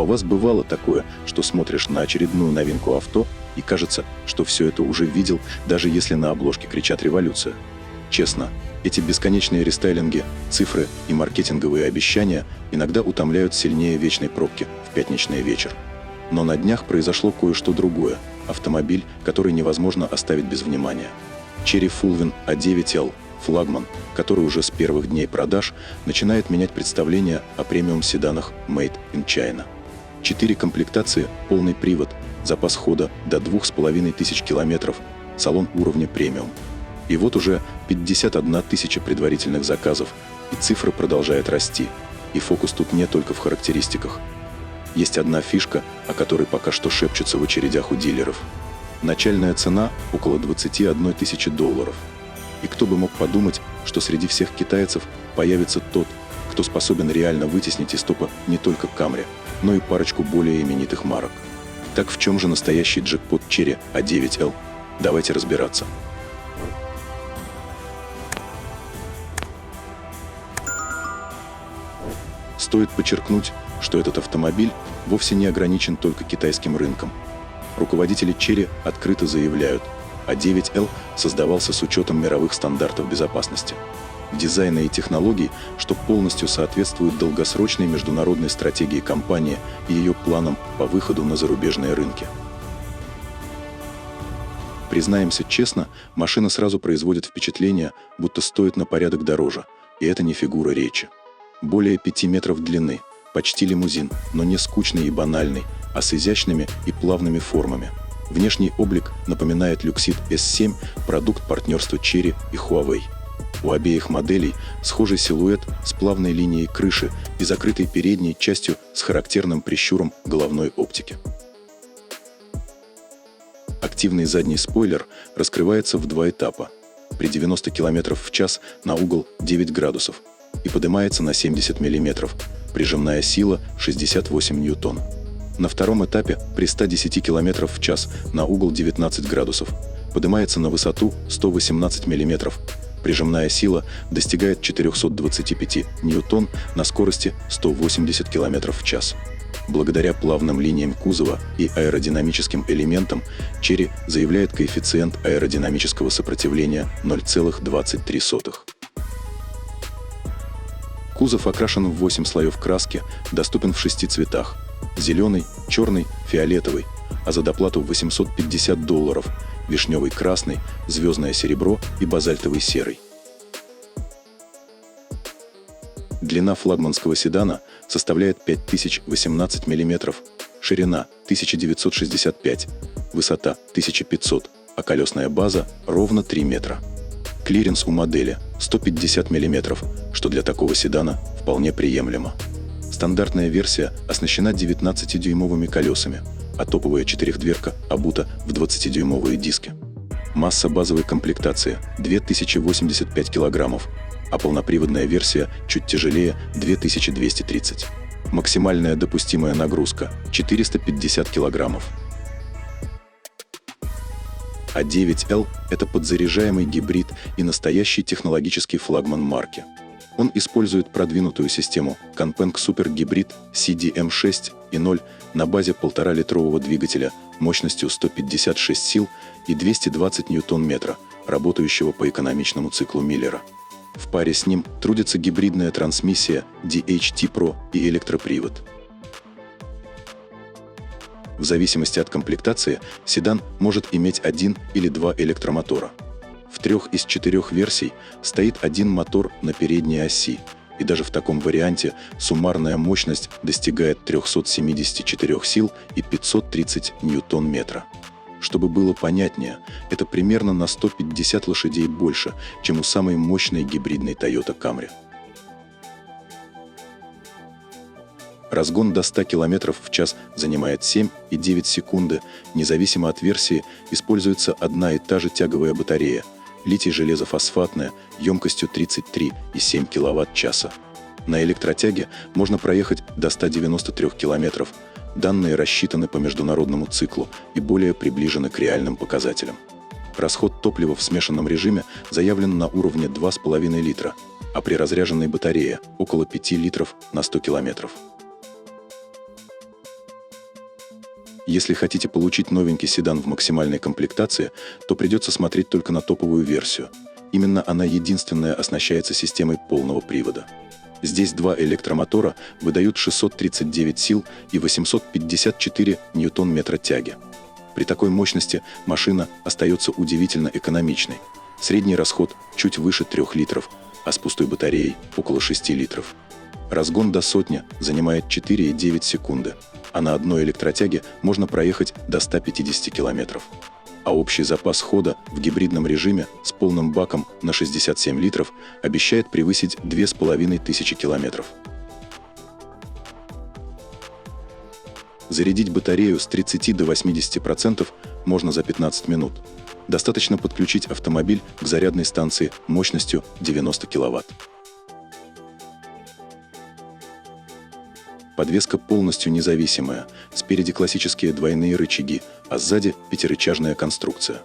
вас бывало такое, что смотришь на очередную новинку авто и кажется, что все это уже видел, даже если на обложке кричат «Революция». Честно, эти бесконечные рестайлинги, цифры и маркетинговые обещания иногда утомляют сильнее вечной пробки в пятничный вечер. Но на днях произошло кое-что другое – автомобиль, который невозможно оставить без внимания. Chery Fulvin A9L – флагман, который уже с первых дней продаж начинает менять представление о премиум-седанах Made in China. 4 комплектации, полный привод, запас хода до 2500 километров, салон уровня премиум. И вот уже 51 тысяча предварительных заказов, и цифра продолжает расти. И фокус тут не только в характеристиках. Есть одна фишка, о которой пока что шепчутся в очередях у дилеров. Начальная цена около 21 тысячи долларов. И кто бы мог подумать, что среди всех китайцев появится тот, кто способен реально вытеснить из топа не только Camry, но и парочку более именитых марок. Так в чем же настоящий джекпот Chery A9L? Давайте разбираться. Стоит подчеркнуть, что этот автомобиль вовсе не ограничен только китайским рынком. Руководители Chery открыто заявляют, A9L создавался с учетом мировых стандартов безопасности, дизайна и технологий, что полностью соответствует долгосрочной международной стратегии компании и ее планам по выходу на зарубежные рынки. Признаемся честно, машина сразу производит впечатление, будто стоит на порядок дороже, и это не фигура речи. Более 5 метров длины, почти лимузин, но не скучный и банальный, а с изящными и плавными формами. Внешний облик напоминает Luxeed S7, продукт партнерства Chery и Huawei. У обеих моделей схожий силуэт с плавной линией крыши и закрытой передней частью с характерным прищуром головной оптики. Активный задний спойлер раскрывается в 2 этапа. При 90 км в час на угол 9 градусов и поднимается на 70 мм. Прижимная сила 68 ньютон. На втором этапе при 110 км в час на угол 19 градусов поднимается на высоту 118 мм. Прижимная сила достигает 425 ньютон на скорости 180 км в час. Благодаря плавным линиям кузова и аэродинамическим элементам Chery заявляет коэффициент аэродинамического сопротивления 0,23. Кузов окрашен в 8 слоев краски, доступен в 6 цветах – зеленый, черный, фиолетовый, а за доплату $850 – вишневый красный, звездное серебро и базальтовый серый. Длина флагманского седана составляет 5018 мм, ширина 1965, высота 1500, а колесная база ровно 3 метра. Клиренс у модели 150 мм, что для такого седана вполне приемлемо. Стандартная версия оснащена 19-дюймовыми колесами, а топовая четырехдверка обута в 20-дюймовые диски. Масса базовой комплектации 2085 кг, а полноприводная версия чуть тяжелее 2230. Максимальная допустимая нагрузка 450 кг. A9L – это подзаряжаемый гибрид и настоящий технологический флагман марки. Он использует продвинутую систему Compeng Super Hybrid CDM6.0 на базе 1,5-литрового двигателя мощностью 156 сил и 220 ньютон-метра, работающего по экономичному циклу Миллера. В паре с ним трудится гибридная трансмиссия DHT Pro и электропривод. В зависимости от комплектации седан может иметь 1 или 2 электромотора. В 3 из 4 версий стоит один мотор на передней оси, и даже в таком варианте суммарная мощность достигает 374 сил и 530 ньютон-метра. Чтобы было понятнее, это примерно на 150 лошадей больше, чем у самой мощной гибридной Toyota Camry. Разгон до 100 км в час занимает 7,9 секунды, независимо от версии используется одна и та же тяговая батарея, литий-железофосфатная, емкостью 33,7 кВт-часа. На электротяге можно проехать до 193 км. Данные рассчитаны по международному циклу и более приближены к реальным показателям. Расход топлива в смешанном режиме заявлен на уровне 2,5 литра, а при разряженной батарее – около 5 литров на 100 км. Если хотите получить новенький седан в максимальной комплектации, то придется смотреть только на топовую версию. Именно она единственная оснащается системой полного привода. Здесь два электромотора выдают 639 сил и 854 ньютон-метра тяги. При такой мощности машина остается удивительно экономичной. Средний расход чуть выше 3 литров, а с пустой батареей около 6 литров. Разгон до сотни занимает 4,9 секунды, а на одной электротяге можно проехать до 150 километров. А общий запас хода в гибридном режиме с полным баком на 67 литров обещает превысить 2500 километров. Зарядить батарею с 30 до 80% можно за 15 минут. Достаточно подключить автомобиль к зарядной станции мощностью 90 кВт. Подвеска полностью независимая, спереди классические двойные рычаги, а сзади пятирычажная конструкция.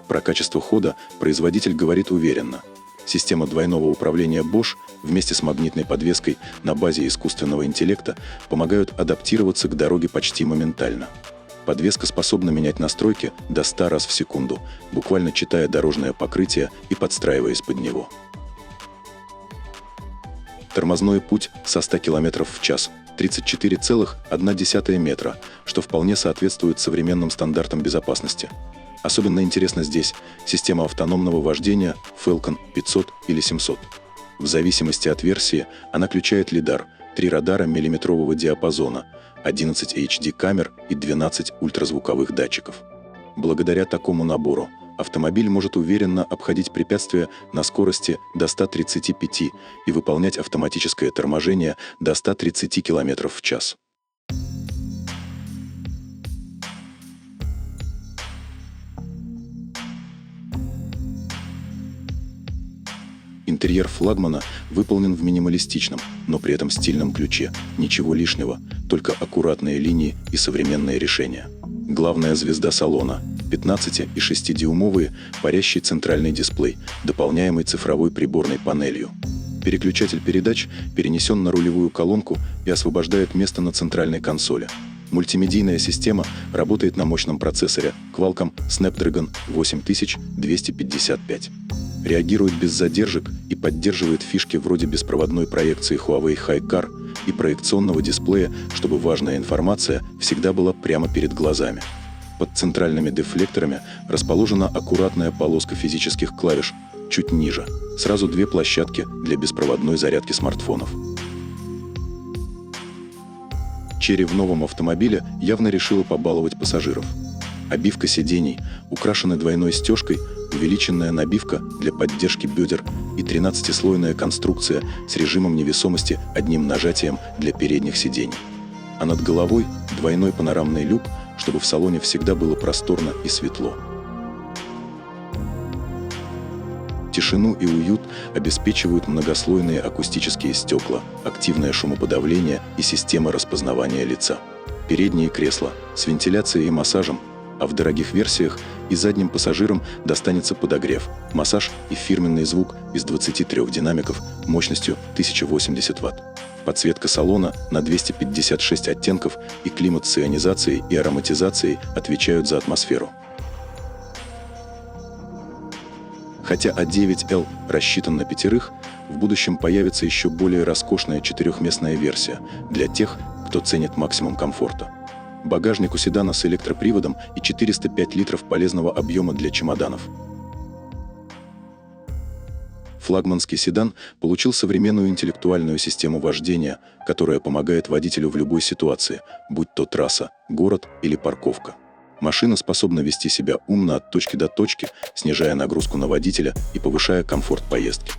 Про качество хода производитель говорит уверенно. Система двойного управления Bosch вместе с магнитной подвеской на базе искусственного интеллекта помогают адаптироваться к дороге почти моментально. Подвеска способна менять настройки до 100 раз в секунду, буквально читая дорожное покрытие и подстраиваясь под него. Тормозной путь со 100 км в час 34,1 метра, что вполне соответствует современным стандартам безопасности. Особенно интересно здесь система автономного вождения Falcon 500 или 700. В зависимости от версии она включает лидар, 3 радара миллиметрового диапазона, 11 HD-камер и 12 ультразвуковых датчиков. Благодаря такому набору автомобиль может уверенно обходить препятствия на скорости до 135 и выполнять автоматическое торможение до 130 км в час. Интерьер флагмана выполнен в минималистичном, но при этом стильном ключе. Ничего лишнего, только аккуратные линии и современные решения. Главная звезда салона – 15 и 6-дюймовый парящий центральный дисплей, дополняемый цифровой приборной панелью. Переключатель передач перенесен на рулевую колонку и освобождает место на центральной консоли. Мультимедийная система работает на мощном процессоре Qualcomm Snapdragon 8255. Реагирует без задержек и поддерживает фишки вроде беспроводной проекции Huawei HiCar и проекционного дисплея, чтобы важная информация всегда была прямо перед глазами. Под центральными дефлекторами расположена аккуратная полоска физических клавиш, чуть ниже. Сразу 2 площадки для беспроводной зарядки смартфонов. Chery в новом автомобиле явно решила побаловать пассажиров. Обивка сидений украшена двойной стежкой, увеличенная набивка для поддержки бедер и 13-слойная конструкция с режимом невесомости одним нажатием для передних сидений. А над головой двойной панорамный люк, чтобы в салоне всегда было просторно и светло. Тишину и уют обеспечивают многослойные акустические стекла, активное шумоподавление и система распознавания лица. Передние кресла с вентиляцией и массажем, а в дорогих версиях и задним пассажирам достанется подогрев, массаж и фирменный звук из 23 динамиков мощностью 1080 Вт. Подсветка салона на 256 оттенков и климат с ионизацией и ароматизацией отвечают за атмосферу. Хотя А9L рассчитан на 5, в будущем появится еще более роскошная 4-местная версия для тех, кто ценит максимум комфорта. Багажник у седана с электроприводом и 405 литров полезного объема для чемоданов. Флагманский седан получил современную интеллектуальную систему вождения, которая помогает водителю в любой ситуации, будь то трасса, город или парковка. Машина способна вести себя умно от точки до точки, снижая нагрузку на водителя и повышая комфорт поездки.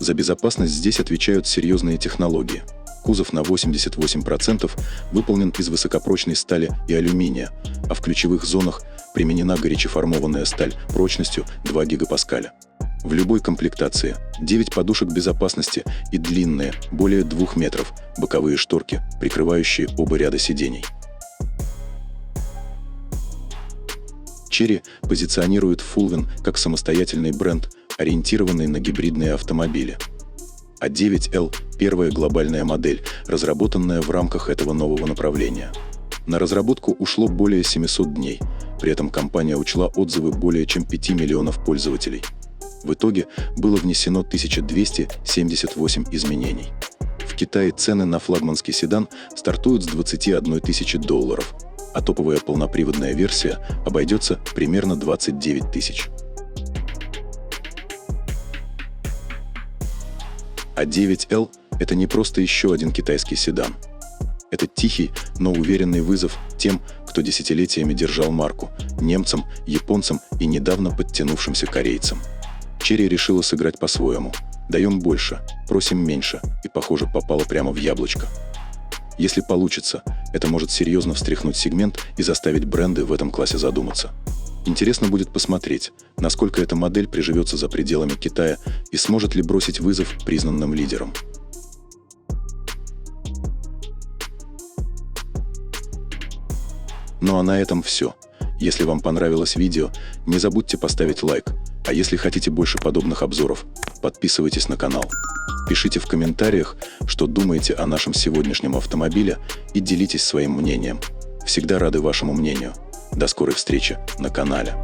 За безопасность здесь отвечают серьезные технологии. Кузов на 88% выполнен из высокопрочной стали и алюминия, а в ключевых зонах применена горячеформованная сталь прочностью 2 гигапаскаля. В любой комплектации 9 подушек безопасности и длинные, более 2 метров, боковые шторки, прикрывающие оба ряда сидений. Chery позиционирует Fulvin как самостоятельный бренд, ориентированный на гибридные автомобили. А9L – первая глобальная модель, разработанная в рамках этого нового направления. На разработку ушло более 700 дней, при этом компания учла отзывы более чем 5 миллионов пользователей. В итоге было внесено 1278 изменений. В Китае цены на флагманский седан стартуют с 21 тысячи $, а топовая полноприводная версия обойдется примерно 29 тысяч. А 9L – это не просто еще один китайский седан. Это тихий, но уверенный вызов тем, кто десятилетиями держал марку – немцам, японцам и недавно подтянувшимся корейцам. Chery решила сыграть по-своему. Даем больше, просим меньше, и, похоже, попало прямо в яблочко. Если получится, это может серьезно встряхнуть сегмент и заставить бренды в этом классе задуматься. Интересно будет посмотреть, насколько эта модель приживется за пределами Китая и сможет ли бросить вызов признанным лидерам. Ну а на этом все. Если вам понравилось видео, не забудьте поставить лайк, а если хотите больше подобных обзоров, подписывайтесь на канал. Пишите в комментариях, что думаете о нашем сегодняшнем автомобиле, и делитесь своим мнением. Всегда рады вашему мнению. До скорой встречи на канале.